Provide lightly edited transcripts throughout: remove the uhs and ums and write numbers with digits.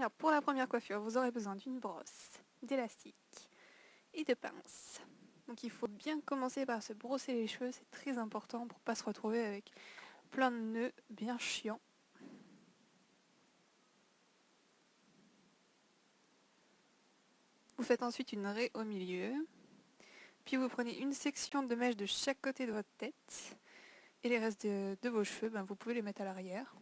Alors pour la première coiffure, vous aurez besoin d'une brosse, d'élastique et de pinces. Donc il faut bien commencer par se brosser les cheveux, c'est très important pour ne pas se retrouver avec plein de nœuds bien chiants. Vous faites ensuite une raie au milieu, puis vous prenez une section de mèche de chaque côté de votre tête, et les restes de vos cheveux, vous pouvez les mettre à l'arrière.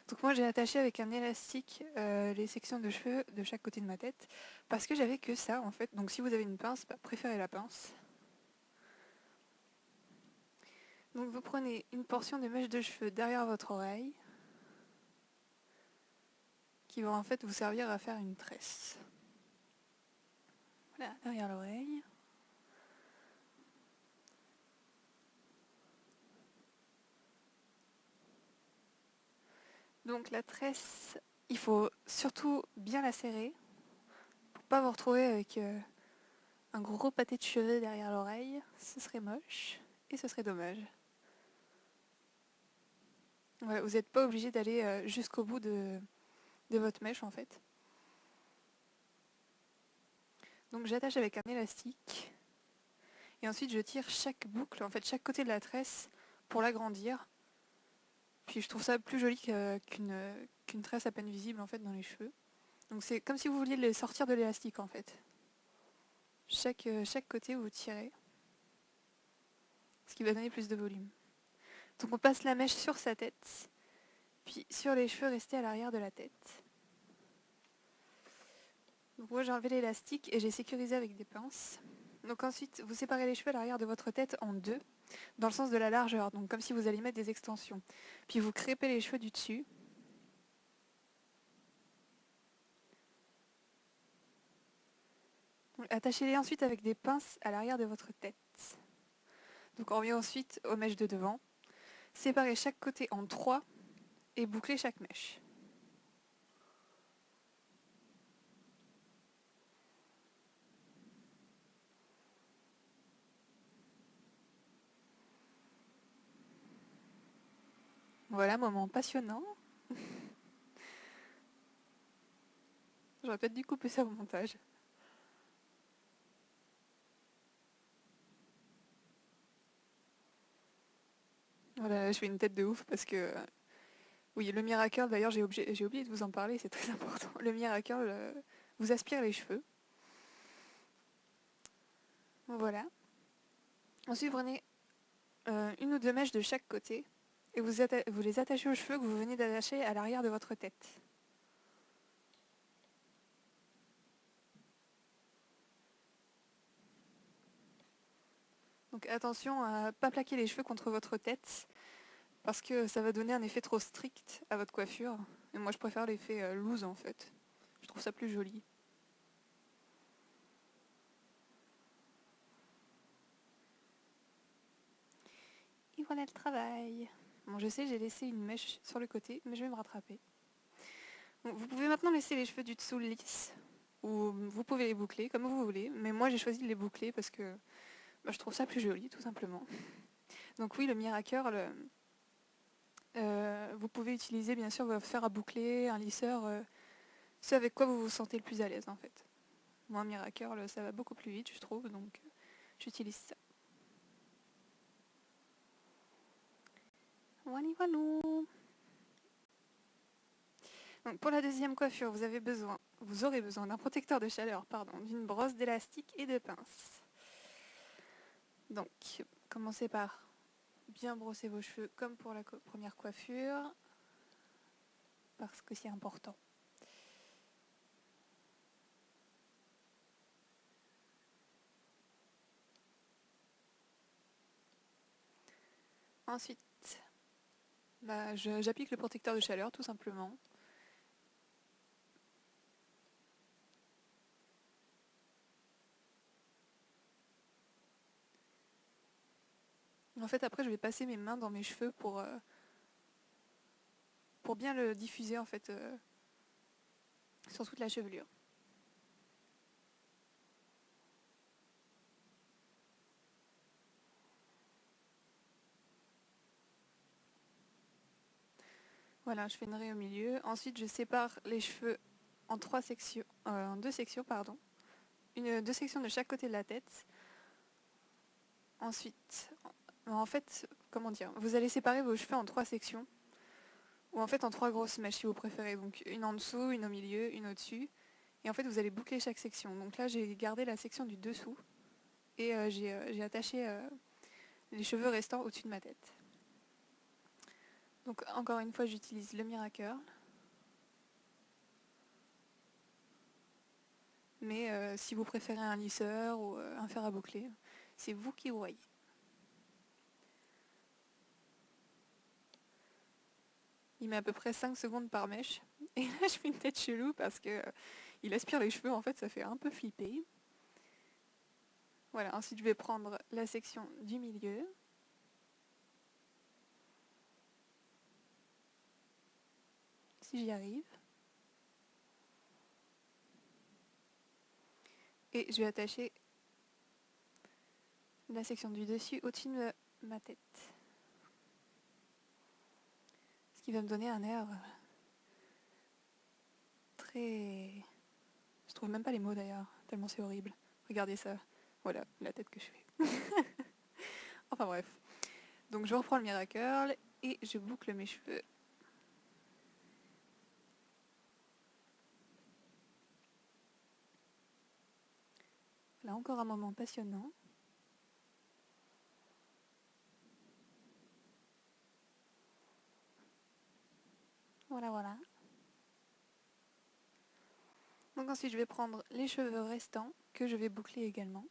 Donc moi j'ai attaché avec un élastique les sections de cheveux de chaque côté de ma tête, parce que j'avais que ça en fait, donc si vous avez une pince, préférez la pince. Donc vous prenez une portion de mèche de cheveux derrière votre oreille, qui va en fait vous servir à faire une tresse. Voilà, derrière l'oreille. Donc la tresse, il faut surtout bien la serrer, pour pas vous retrouver avec un gros pâté de cheveux derrière l'oreille, ce serait moche, et ce serait dommage. Voilà, vous n'êtes pas obligé d'aller jusqu'au bout de votre mèche en fait. Donc j'attache avec un élastique et ensuite je tire chaque boucle, en fait chaque côté de la tresse pour l'agrandir. Puis je trouve ça plus joli qu'une tresse à peine visible en fait dans les cheveux. Donc c'est comme si vous vouliez les sortir de l'élastique en fait. Chaque côté vous tirez, ce qui va donner plus de volume. Donc on passe la mèche sur sa tête, puis sur les cheveux restés à l'arrière de la tête. Donc moi j'ai enlevé l'élastique et j'ai sécurisé avec des pinces. Donc ensuite vous séparez les cheveux à l'arrière de votre tête en deux, dans le sens de la largeur, donc comme si vous alliez mettre des extensions. Puis vous crêpez les cheveux du dessus. Attachez-les ensuite avec des pinces à l'arrière de votre tête. Donc on revient ensuite aux mèches de devant. Séparez chaque côté en trois et bouclez chaque mèche. Voilà, moment passionnant. J'aurais peut-être dû couper ça au montage. Voilà, je fais une tête de ouf parce que... oui, le Miracle, d'ailleurs j'ai oublié de vous en parler, c'est très important. Le Miracle vous aspire les cheveux. Voilà. Ensuite, vous prenez une ou deux mèches de chaque côté et vous les attachez aux cheveux que vous venez d'attacher à l'arrière de votre tête. Donc attention à ne pas plaquer les cheveux contre votre tête parce que ça va donner un effet trop strict à votre coiffure. Et moi je préfère l'effet loose en fait. Je trouve ça plus joli. Et voilà le travail. Bon, je sais, j'ai laissé une mèche sur le côté, mais je vais me rattraper. Bon, vous pouvez maintenant laisser les cheveux du dessous lisses, ou vous pouvez les boucler comme vous voulez, mais moi j'ai choisi de les boucler parce que je trouve ça plus joli, tout simplement. Donc oui, le Miracle, vous pouvez utiliser bien sûr votre fer à boucler, un lisseur, c'est avec quoi vous vous sentez le plus à l'aise en fait. Moi, Miracle, ça va beaucoup plus vite, je trouve, donc j'utilise ça. Voilà, voilà. Donc pour la deuxième coiffure, vous aurez besoin d'un protecteur de chaleur, d'une brosse d'élastique et de pinces. Donc, commencez par bien brosser vos cheveux comme pour la première coiffure, parce que c'est important. Ensuite, j'applique le protecteur de chaleur tout simplement. En fait, après, je vais passer mes mains dans mes cheveux pour bien le diffuser en fait sur toute la chevelure. Voilà, je fais une raie au milieu. Ensuite, je sépare les cheveux en en deux sections, pardon. Deux sections de chaque côté de la tête. Ensuite, en fait, comment dire, vous allez séparer vos cheveux en trois sections, ou en fait en trois grosses mèches si vous préférez. Donc une en dessous, une au milieu, une au-dessus. Et en fait, vous allez boucler chaque section. Donc là, j'ai gardé la section du dessous et j'ai attaché les cheveux restants au-dessus de ma tête. Donc encore une fois, j'utilise le Miracurl. Mais si vous préférez un lisseur ou un fer à boucler, c'est vous qui voyez. Il met à peu près 5 secondes par mèche. Et là, je fais une tête chelou parce que il aspire les cheveux. En fait, ça fait un peu flipper. Voilà, ensuite je vais prendre la section du milieu. Si j'y arrive. Et je vais attacher la section du dessus au-dessus de ma tête. Ce qui va me donner un air très... Je trouve même pas les mots d'ailleurs, tellement c'est horrible. Regardez ça. Voilà, la tête que je fais. Enfin bref. Donc je reprends le Miracurl et je boucle mes cheveux. Là encore un moment passionnant. Voilà, voilà. Donc ensuite je vais prendre les cheveux restants que je vais boucler également.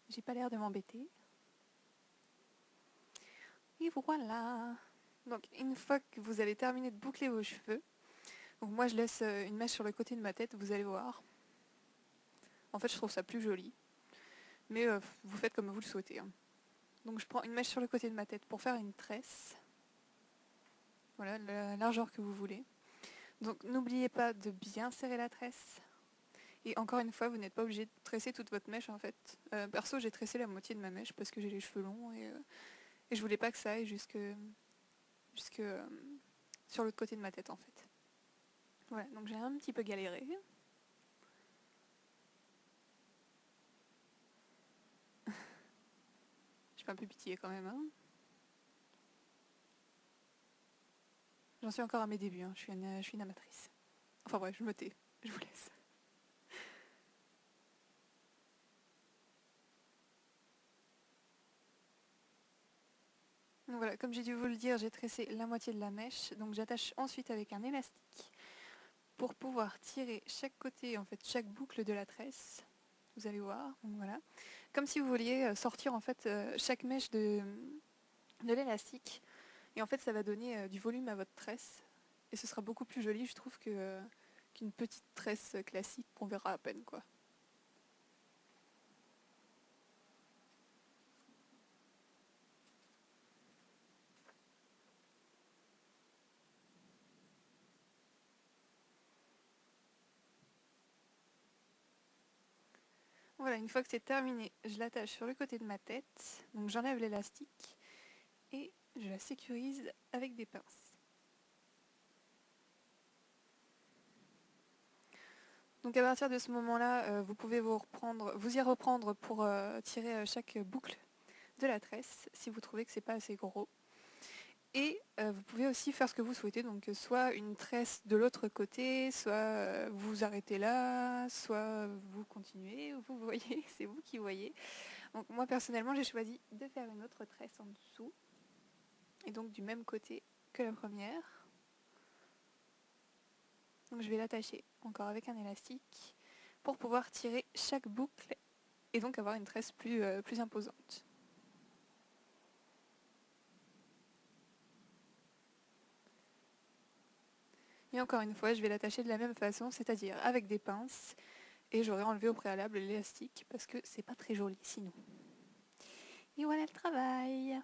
J'ai pas l'air de m'embêter. Et voilà. Donc une fois que vous avez terminé de boucler vos cheveux, donc moi je laisse une mèche sur le côté de ma tête, vous allez voir. En fait je trouve ça plus joli. Mais vous faites comme vous le souhaitez. Hein. Donc je prends une mèche sur le côté de ma tête pour faire une tresse. Voilà, la largeur que vous voulez. Donc n'oubliez pas de bien serrer la tresse. Et encore une fois, vous n'êtes pas obligé de tresser toute votre mèche en fait. Perso, j'ai tressé la moitié de ma mèche parce que j'ai les cheveux longs et je voulais pas que ça aille jusque sur l'autre côté de ma tête en fait. Voilà, donc j'ai un petit peu galéré. Je fais un peu pitié quand même. Hein. J'en suis encore à mes débuts, hein. Je suis une amatrice. Enfin bref, je me tais, je vous laisse. Donc voilà, comme j'ai dû vous le dire, j'ai tressé la moitié de la mèche. Donc j'attache ensuite avec un élastique pour pouvoir tirer chaque côté, en fait, chaque boucle de la tresse. Vous allez voir, donc voilà. Comme si vous vouliez sortir en fait chaque mèche de l'élastique. Et en fait, ça va donner du volume à votre tresse. Et ce sera beaucoup plus joli, je trouve, qu'une petite tresse classique qu'on verra à peine, quoi. Voilà, une fois que c'est terminé, je l'attache sur le côté de ma tête. Donc j'enlève l'élastique et je la sécurise avec des pinces. Donc à partir de ce moment-là, vous pouvez vous y reprendre pour tirer chaque boucle de la tresse si vous trouvez que c'est pas assez gros. Et vous pouvez aussi faire ce que vous souhaitez, donc soit une tresse de l'autre côté, soit vous arrêtez là, soit vous continuez, vous voyez, c'est vous qui voyez. Donc moi personnellement j'ai choisi de faire une autre tresse en dessous, et donc du même côté que la première. Donc je vais l'attacher encore avec un élastique pour pouvoir tirer chaque boucle et donc avoir une tresse plus imposante. Et encore une fois, je vais l'attacher de la même façon, c'est-à-dire avec des pinces, Et j'aurais enlevé au préalable l'élastique parce que c'est pas très joli sinon. Et voilà le travail.